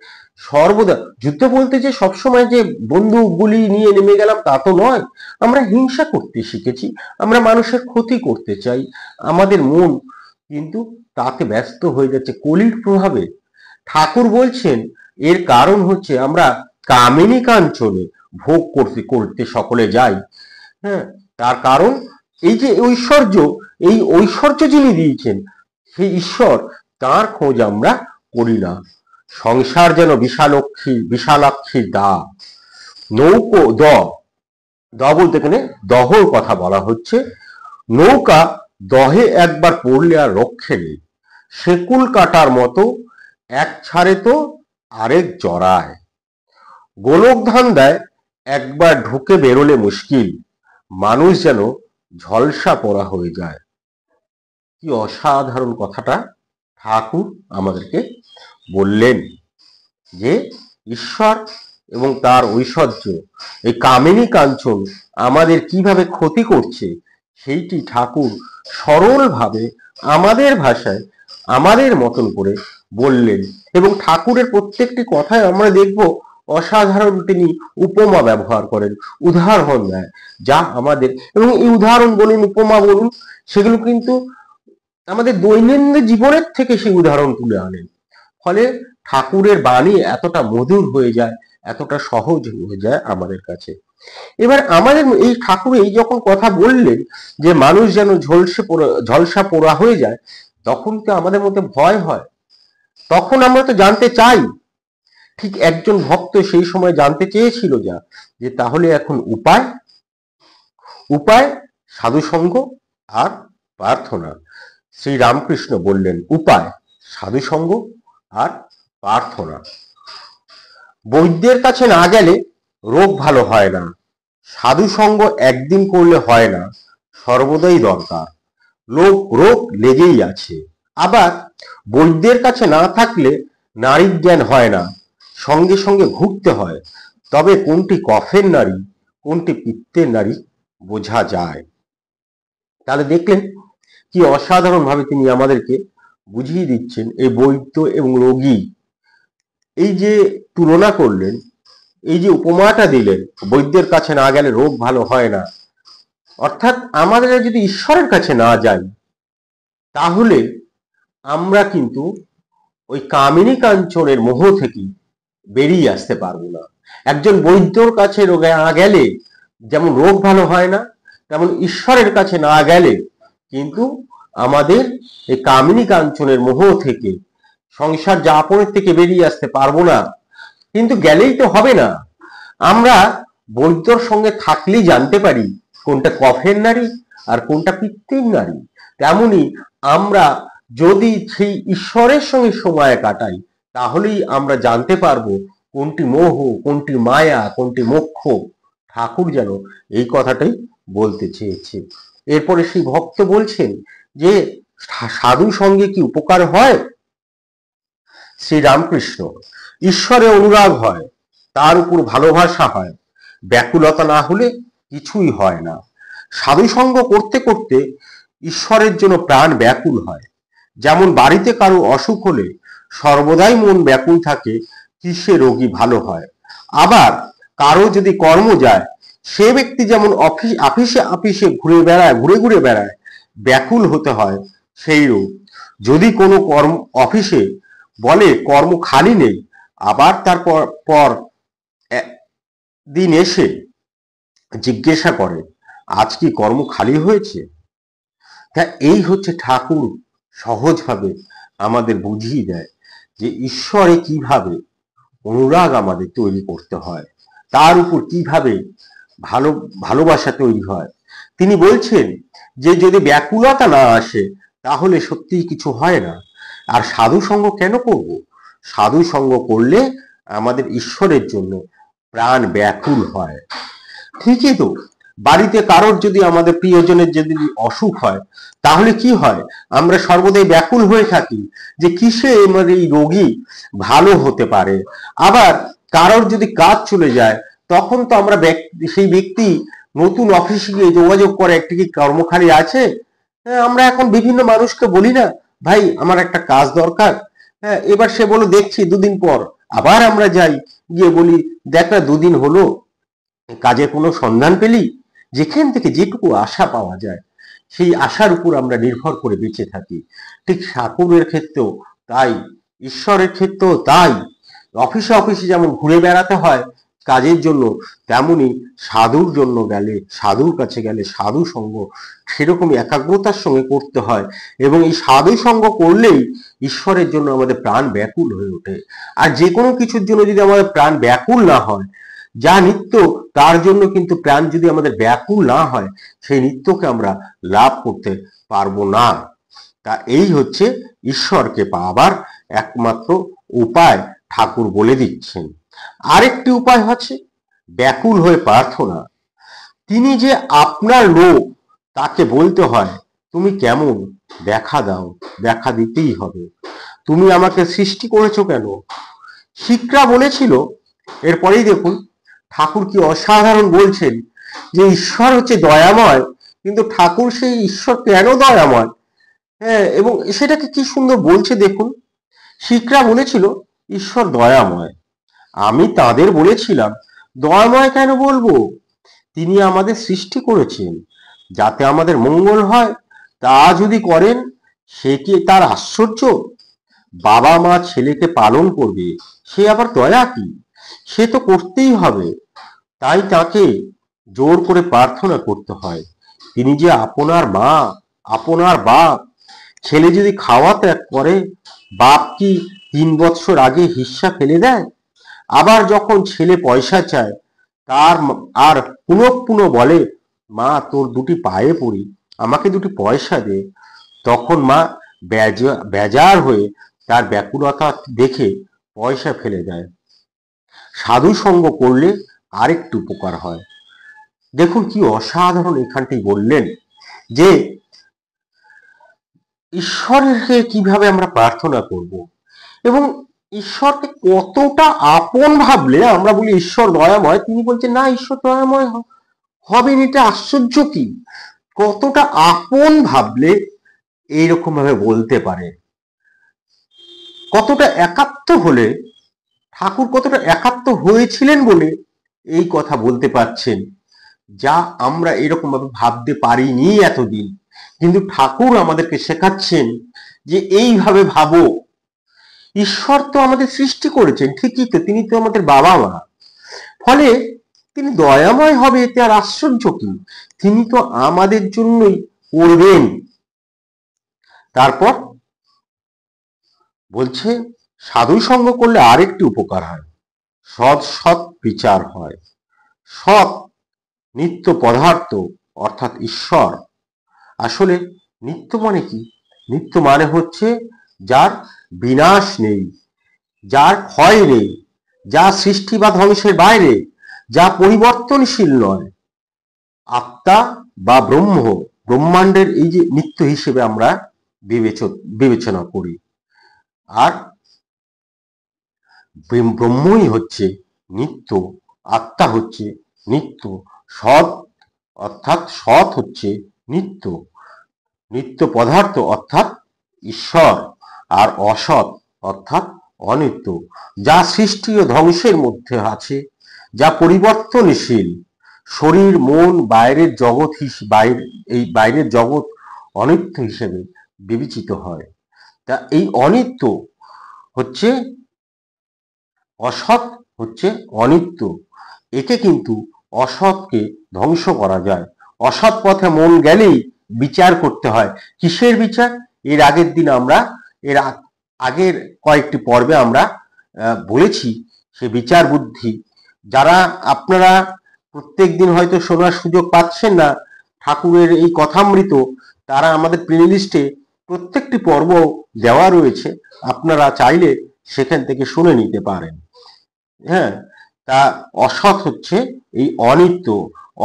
Speaker 1: সর্বদা যুদ্ধ বলতে যে সবসময় যে বন্দুক গুলি নিয়ে নেমে গেলাম তা তো নয়, আমরা হিংসা করতে শিখেছি, আমরা মানুষের ক্ষতি করতে চাই, আমাদের মন কিন্তু তাতে ব্যস্ত হয়ে যাচ্ছে কলির প্রভাবে। ঠাকুর বলছেন এর কারণ হচ্ছে আমরা কামিনী কাঞ্চনে ভোগ করতে সকলে যাই। হ্যাঁ, তার কারণ এই যে এই ঐশ্বর্য যিনি দিয়েছেন সেই ঈশ্বর, তার খোঁজ আমরা করি না। সংসার যেন বিশালাক্ষীর দা, নৌকো দ বলতে এখানে দহর কথা বলা হচ্ছে। নৌকা দহে একবার পড়লে আর রক্ষে নেই, সেকুল কাটার মতো এক ছাড়ে তো আরেক জড়ায়, গোলক ধান্দায় একবার ঢুকে বেরোলে মুশকিল, মানুষ যেন ঝলসা পড়া হয়ে যায়। কি অসাধারণ কথাটা ঠাকুর আমাদেরকে বললেন, যে ঈশ্বর এবং তার ঐশ্বর্য, এই কামিনী কাঞ্চন আমাদের কিভাবে ক্ষতি করছে সেইটি ঠাকুর সরলভাবে আমাদের ভাষায় আমাদের মতন করে বললেন। এবং ঠাকুরের প্রত্যেকটি কথায় আমরা দেখব অসাধারণ তিনি উপমা ব্যবহার করেন, উদাহরণ দেয়, যা আমাদের, এবং এই উদাহরণ বলুন উপমা বলুন সেগুলো কিন্তু আমাদের দৈনন্দিন জীবনের থেকে সেই উদাহরণ তুলে আনেন। ফলে ঠাকুরের বাণী এতটা মধুর হয়ে যায়, এতটা সহজ হয়ে যায় আমাদের কাছে। এবার আমাদের এই ঠাকুর এই যখন কথা বললেন যে মানুষ যেন ঝলসা পোড়া হয়ে যায়, তখন তো আমাদের মধ্যে ভয় হয়, তখন আমরা তো জানতে চাই। ঠিক একজন ভক্ত সেই সময় জানতে চেয়েছিল যে তাহলে এখন উপায় উপায় সাধুসঙ্গ আর প্রার্থনা। শ্রী রামকৃষ্ণ বললেন উপায় সাধুসঙ্গ আর প্রার্থনা। বৈদ্যের কাছে না গেলে রোগ ভালো হয় না, সাধুসঙ্গ একদিন করলে হয় না, সর্বদাই দরকার। রোগ লেগেই আছে। আবার বৈদ্যের কাছে না থাকলে নারী জ্ঞান হয় না, সঙ্গে সঙ্গে ঘুরতে হয়, তবে কোনটি কফের নারী কোনটি পিত্তের নারী বোঝা যায়। তাহলে দেখলেন কি অসাধারণ ভাবে তিনি আমাদেরকে বুঝিয়ে দিচ্ছেন। এই বৈদ্য এবং রোগী, এই যে তুলনা করলেন, এই যে উপমাটা দিলেন, বৈদ্যের কাছে না গেলে রোগ ভালো হয় না, অর্থাৎ আমাদের যদি ঈশ্বরের কাছে না যাই তাহলে আমরা কিন্তু ওই কামিনী কাঞ্চনের মোহ থেকে বেরিয়ে আসতে পারবো না। একজন বৈদ্যর কাছে রোগে না গেলে যেমন রোগ ভালো হয় না, তেমন ঈশ্বরের কাছে না গেলে কিন্তু আমাদের এই কামিনী কাঞ্চনের মোহ থেকে, সংসার যাপনের থেকে বেরিয়ে আসতে পারবো না। কিন্তু গেলেই তো হবে না, আমরা বৈদ্যর সঙ্গে থাকলেই জানতে পারি কোনটা কফের নারী আর কোনটা পিত্তের নারী। তেমনি আমরা যদি সেই ঈশ্বরের সঙ্গে সময় কাটাই তাহলেই আমরা জানতে পারবো কোনটি মোহ কোনটি মায়া কোনটি মোক্ষ। ঠাকুর যেন এই কথাটাই বলতে চেয়েছে। এরপরে সেই ভক্ত বলছেন যে সাধু সঙ্গে কি উপকার হয়? শ্রী রামকৃষ্ণ, ঈশ্বরে অনুরাগ হয়, তার উপর ভালোবাসা হয়, ব্যাকুলতা না হলে কিছুই হয় না। সাধু সঙ্গ করতে করতে ঈশ্বরের জন্য প্রাণ ব্যাকুল হয়। যেমন বাড়িতে কারো অসুখ হলে সর্বদাই মন ব্যাকুল থাকে কিসে রোগী ভালো হয়। আবার কারো যদি কর্ম যায়, সে ব্যক্তি যেমন আপিসে আপিসে ঘুরে ঘুরে বেড়ায়, ব্যাকুল হতে হয় সেই রূপ। যদি কোনো অফিসে বলে কর্ম খালি নেই, আবার তারপর দিন এসে জিজ্ঞাসা করে আজ কি কর্ম খালি হয়েছে। তা এই হচ্ছে ঠাকুর সহজভাবে আমাদের বুঝিয়ে দেয় যে ঈশ্বরে কিভাবে অনুরাগ আমাদের তৈরি করতে হয়, তার উপর কিভাবে ভালোবাসা তৈরি হয়। তিনি বলছেন যে যদি ব্যাকুলতা না আসে তাহলে সত্যিই কিছু হয় না। আর সাধু সঙ্গ কেন করব? সাধু সঙ্গ করলে আমাদের ঈশ্বরের জন্য প্রাণ ব্যাকুল হয়। ঠিকই তো, বাড়িতে কারোর যদি আমাদের প্রিয়জনের যদি অসুখ হয় তাহলে কি হয়? আমরা সর্বদাই ব্যাকুল হয়ে থাকি যে কিসে আমাদের এই রোগী ভালো হতে পারে। আবার কারোর যদি কাজ চলে যায় তখন তো আমরা সেই ব্যক্তি নতুন অফিসে গিয়ে যোগাযোগ করে একটা কি কর্মখালি আছে। আমরা এখন বিভিন্ন মানুষকে বলি না ভাই আমার একটা কাজ দরকার, হ্যাঁ এবার সে বলো দেখছি দুদিন পর। আবার আমরা যাই, গিয়ে বলি দেখ না দুদিন হলো কাজের কোনো সন্ধান পেলি। যেখান থেকে যেটুকু আশা পাওয়া যায় সেই আশার উপর আমরা নির্ভর করে বেঁচে থাকি। ঠিক ঠাকুরের ক্ষেত্রেও তাই, ঈশ্বরের ক্ষেত্রেও তাই। অফিসে অফিসে যেমন ঘুরে বেড়াতে হয় কাজের জন্য, তেমনি সাধুর জন্য গেলে, সাধুর কাছে গেলে সাধু সঙ্গ সেরকমই একাগ্রতার সঙ্গে করতে হয়। এবং এই সাধু সঙ্গ করলেই ঈশ্বরের জন্য আমাদের প্রাণ ব্যাকুল হয়ে ওঠে। আর যে কোনো কিছুর জন্য যদি আমাদের প্রাণ ব্যাকুল না হয়, যা নিত্য তার জন্য কিন্তু প্রাণ যদি আমাদের ব্যাকুল না হয় সেই নিত্যকে আমরা লাভ করতে পারবো না। তা এই হচ্ছে ঈশ্বরকে পাওয়ার একমাত্র উপায় ঠাকুর বলে দিচ্ছেন। আরেকটি উপায় হচ্ছে ব্যাকুল হয়ে প্রার্থনা। তিনি যে আপনার লোক তাকে বলতে হয় তুমি কেমন, দেখা দাও, দেখা দিতেই হবে। তুমি আমাকে সৃষ্টি করেছো কেন? শিখরা বলেছিল, এরপরেই দেখুন ঠাকুর কি অসাধারণ বলছেন যে ঈশ্বর হচ্ছে দয়াময়, কিন্তু ঠাকুর সেই ঈশ্বর কেন দয়াময়, হ্যাঁ এবং সেটাকে কি সুন্দর বলছে দেখুন। শিখরা বলেছিল ঈশ্বর দয়াময়, আমি তাদের বলেছিলাম দয়াময় কেন বলবো, তিনি আমাদের সৃষ্টি করেছেন যাতে আমাদের মঙ্গল হয়, তা যদি করেন সে কি তার আশ্চর্য? বাবা মা ছেলেকে পালন করবে, সে আবার দয়া কি? সে তো করতেই হবে, তাই তাকে জোর করে প্রার্থনা করতে হয়। তিনি যে আপনার মা আপনার বাপ ছেলে যদি খাওয়া ত্যাগ করে, বাপ কি 3 বৎসর আগে হিস্সা ফেলে দেয়? আবার যখন ছেলে পয়সা চায়, তার আর পুনঃ পুনঃ বলে, মা তোর দুটি পায়ে পড়ি, আমাকে দুটি পয়সা দে, তখন মা বেজার হয়ে তার ব্যাকুলতা দেখে পয়সা ফেলে দেয়। সাধু সঙ্গ করলে আরেকটু উপকার হয়। দেখুন কি অসাধারণ এখানটি বললেন যে ঈশ্বরকে কিভাবে আমরা প্রার্থনা করব এবং ঈশ্বরকে কতটা আপন ভাবলে আমরা বলি ঈশ্বর দয়াময়। তিনি বলছেন না, ঈশ্বর দয়াময় হবেন, এটা আশ্চর্য কি! কতটা আপন ভাবলে এইরকম ভাবে বলতে পারে। কতটা একাত্ম হলে, ঠাকুর কতটা একাত্ম হয়েছিলেন বলে এই কথা বলতে পারছেন, যা আমরা এরকম ভাবে ভাবতে পারিনি এতদিন। কিন্তু ঠাকুর আমাদেরকে শেখাচ্ছেন যে এইভাবে ভাবো। ঈশ্বর তো আমাদের সৃষ্টি করেছেন, ঠিকই তো, তিনি তো আমাদের বাবা মা, ফলে তিনি দয়াময় হবে, এতে আর আশ্চর্য কি? তিনি তো আমাদের জন্যই করবেন। তারপর বলছে সাধু সঙ্গ করলে আরেকটি উপকার হয়, সৎ সৎ বিচার হয়। সৎ নিত্য পদার্থ অর্থাৎ ঈশ্বর। আসলে নিত্য মানে কি? নিত্য মানে হচ্ছে যার বিনাশ নেই, যার ক্ষয় নেই, যা সৃষ্টি বা ধ্বংসের বাইরে, যা পরিবর্তনশীল নয়। আত্মা বা ব্রহ্মাণ্ডের এই যে নিত্য হিসেবে আমরা বিবেচনা করি। আর ব্রহ্মই হচ্ছে নিত্য, আত্মা হচ্ছে নিত্য, সৎ অর্থাৎ সৎ হচ্ছে নিত্য, নিত্য পদার্থ অর্থাৎ ঈশ্বর, আর অসৎ অর্থাৎ অনিত্য, যা সৃষ্টি ও ধ্বংসের মধ্যে আছে, যা পরিবর্তনশীল। শরীর মন বাইরের জগৎ, এই বাইরের জগৎ অনিত্য হিসেবে বিবেচিত হয়। তা এই অনিত্য হচ্ছে, অসৎ হচ্ছে অনিত্য। একে কিন্তু অসৎকে ধ্বংস করা যায়। অসৎ পথে মন গেলেই বিচার করতে হয়। কিসের বিচার? এর আগের দিন আমরা, এর আগের কয়েকটি পর্বে আমরা বলেছি সে বিচার বুদ্ধি। যারা আপনারা প্রত্যেক দিন হয়তো শোনার সুযোগ পাচ্ছেন না ঠাকুরের এই কথামৃত, তারা আমাদের প্লেলিস্টে প্রত্যেকটি পর্ব দেওয়া রয়েছে, আপনারা চাইলে সেখান থেকে শুনে নিতে পারেন। হ্যাঁ, তা অসৎ হচ্ছে এই অনিত্য।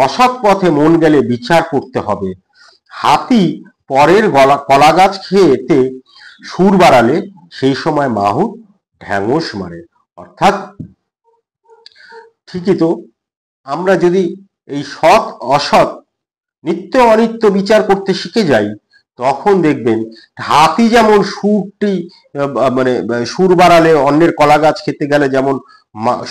Speaker 1: অসৎ পথে মন গেলে বিচার করতে হবে। হাতি পরের কলা গাছ খেয়ে এতে সুর বাড়ালে সেই সময় মাহু ঢ্যাঙস মারে। অর্থাৎ ঠিকই তো, আমরা যদি এই সৎ অসৎ নিত্য অনিত্য বিচার করতে শিখে যাই, তখন দেখবেন হাতি যেমন সুরটি মানে সুর বাড়ালে, অন্যের কলা গাছ খেতে গেলে যেমন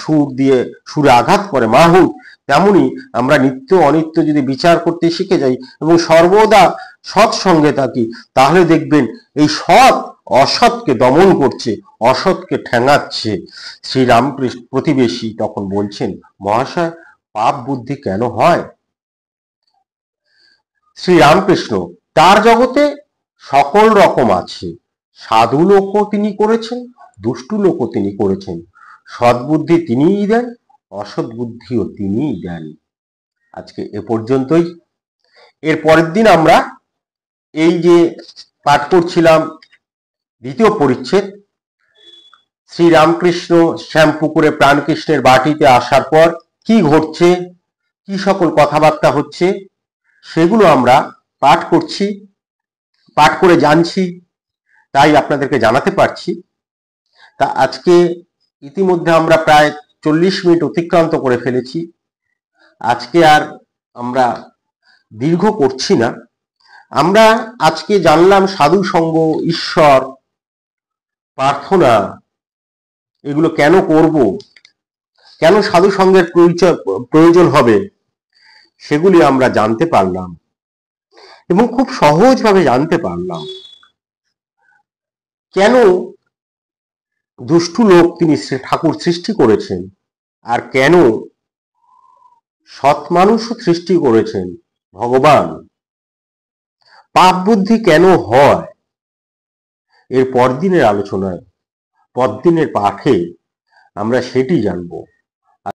Speaker 1: সুর দিয়ে সুরে আঘাত করে মাহুত, তেমনি আমরা নিত্য অনিত্য যদি বিচার করতে শিখে যাই এবং সর্বদা সৎ সঙ্গে থাকি, তাহলে দেখবেন এই সৎ অসৎকে দমন করছে, অসৎকে ঠেঙাচ্ছে। শ্রীরামকৃষ্ণ প্রতিবেশী তখন বলছেন, মহাশয় পাপ বুদ্ধি কেন হয়? শ্রীরামকৃষ্ণ, তার জগতে সকল রকম আছে। সাধু লোকও তিনি করেছেন, দুষ্টু লোকও তিনি করেছেন। সদ্বুদ্ধি তিনিই দেন, অসৎ বুদ্ধিও তিনিই দেন। আজকে এ পর্যন্তই। এর পরের দিন আমরা এই যে পাঠ করছিলাম দ্বিতীয় পরিচ্ছেদ, শ্রীরামকৃষ্ণ শ্যামপুকুরে প্রাণকৃষ্ণের বাটিতে আসার পর কি ঘটছে, কি সকল কথাবার্তা হচ্ছে, সেগুলো আমরা পাঠ করছি, পাঠ করে জানছি, তাই আপনাদেরকে জানাতে পারছি। তা আজকে ইতিমধ্যে আমরা প্রায় 40 মিনিট অতিক্রান্ত করে ফেলেছি। আজকে আর আমরা দীর্ঘ করছি না। আমরা আজকে জানলাম সাধু সঙ্গ, ঈশ্বর, প্রার্থনা, এগুলো কেন করব, কেন সাধু সঙ্গের প্রয়োজন হবে, সেগুলি আমরা জানতে পারলাম এবং খুব সহজভাবে জানতে পারলাম। কেন দুষ্টু লোক তিনি ঠাকুর সৃষ্টি করেছেন, আর কেন সৎ মানুষও সৃষ্টি করেছেন ভগবান। পাপ বুদ্ধি কেন হয়, এর পরদিনের আলোচনায়, পরদিনের পাঠে আমরা সেটি জানব।